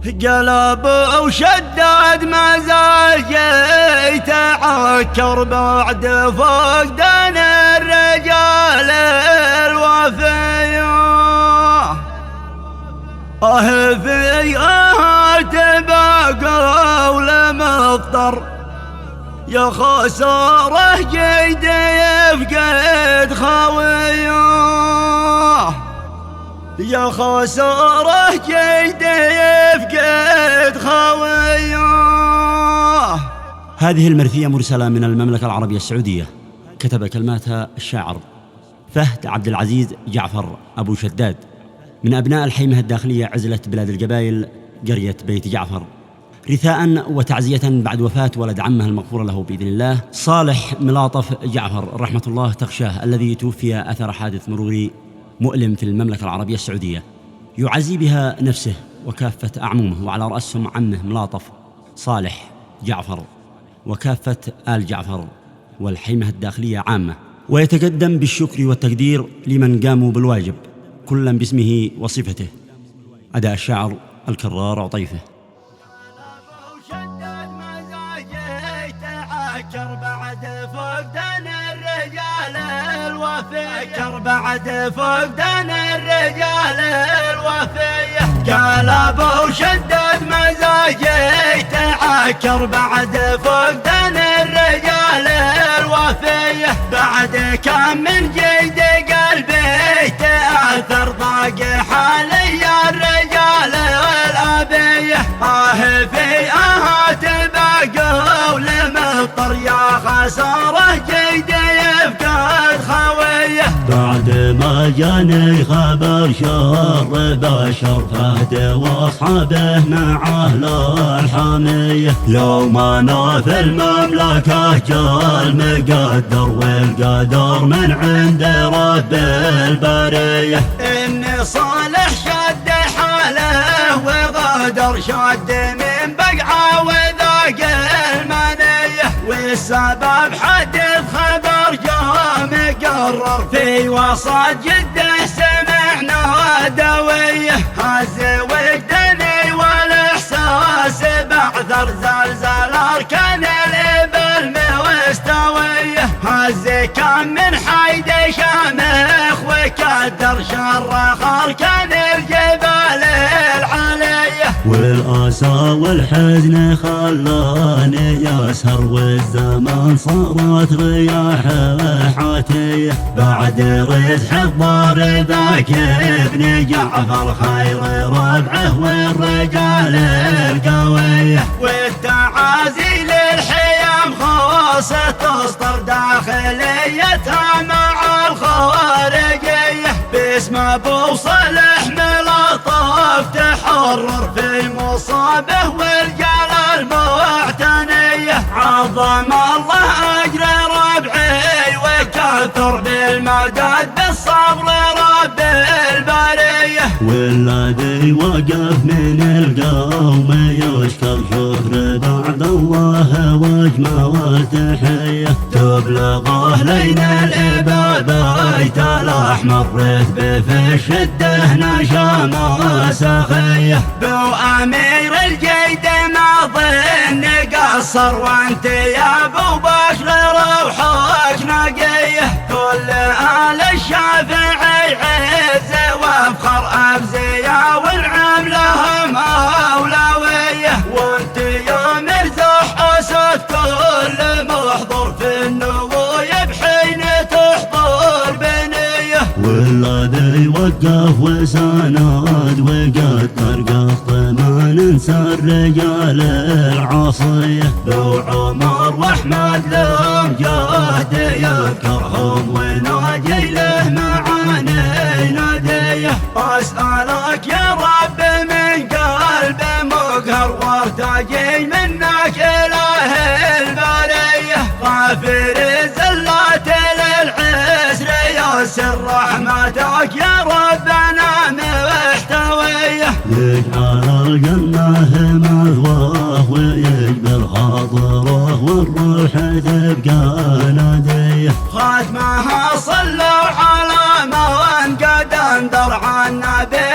قلب وشدد مزاجي تعكر بعد فقدان الرجال الوفيه. فيها تبقى ولمضطر يا خساره جيد يفقد خويه. يا خساره جيد يفقد خويه. هذه المرثية مرسلة من المملكة العربية السعودية، كتب كلماتها الشاعر فهد عبد العزيز جعفر أبو شداد، من أبناء الحيمة الداخلية عزلة بلاد القبائل قرية بيت جعفر، رثاء وتعزية بعد وفاة ولد عمه المغفور له بإذن الله صالح ملاطف جعفر رحمة الله تغشاه، الذي توفي أثر حادث مروري مؤلم في المملكة العربية السعودية، يعزي بها نفسه وكافة أعمومه، وعلى رأسهم عمه ملاطف صالح جعفر وكافة آل جعفر والحيمة الداخلية عامة، ويتقدم بالشكر والتقدير لمن قاموا بالواجب كلا باسمه وصفته. أداء الشاعر الكرار عطيفة. بعد فقدان الرجال الوفيه قلب وشدد مزاجي تعكر بعد فقدان الرجال الوفيه. بعد كم من جيد قلبي تأثر ضاق حالي الرجال الأبيه. في تبقى ولمضطر يا خساره جيد يفقد خويه. بعد ما جاني خبر شر بشر فهد واصحابه مع اهل الحميه، يوم انا في المملكه جاء المقدر والقدر من عند رب البريه. ان صالح شد حاله وغدر شد من بقعه وذاق المنيه، والسبب حدث خبر جاء مقرر في وسط جده سمعنا دويه. هز وجدني والاحساس بعثر زلزال اركان الابل مستويه. هز كم من حيد شامخ وكدر شرخ اركان الجبال العليه. والاسى والحزن خلاني يسهر والزمان صارت رياحه حاتيه. بعد رزح الضار ذاك ابن جعفر خير ربعه والرجال القويه. والتعازي للحيام خاصة تسطر داخليتها مع الخارجيه. باسم ابو صالح ملاطف تحرر في مصابه والجلال معتنيه. عظم الله اجر ربعي وكثر بالمدد بالصبر رب البريه. والذي وقف من القوم يشكر شكر بعد الله واجمل تحيه. تبلغه لين الاباد بيت الاحمر رتب في الشده نشامه سخيه. بو امير الجيد ما ظن قصر وانت يا ابو بشر روحك نقيه. كل آل الشافعي عز وافخر ابزيا والعم لهم اولويه. وانت يا مرزح اسد كل محضر في النبويه بحين تحضر بنيه. والذي وقف وسند وقدر قسط ما ننسى الرجال العصيه. ذو عمر واحمد لهم جهد يذكرهم وناجي له معاني ناديه. اسالك يا رب من قلب مقهر وارتجي منك اله البريه. غافر الزلات للعسر يسر رحمتك يا ربنا محتويه. يجعل الجنة مثواه ويقبل خاطره والروح تبقى ناديه. خاتمها صلوا على من قد انذر عنا به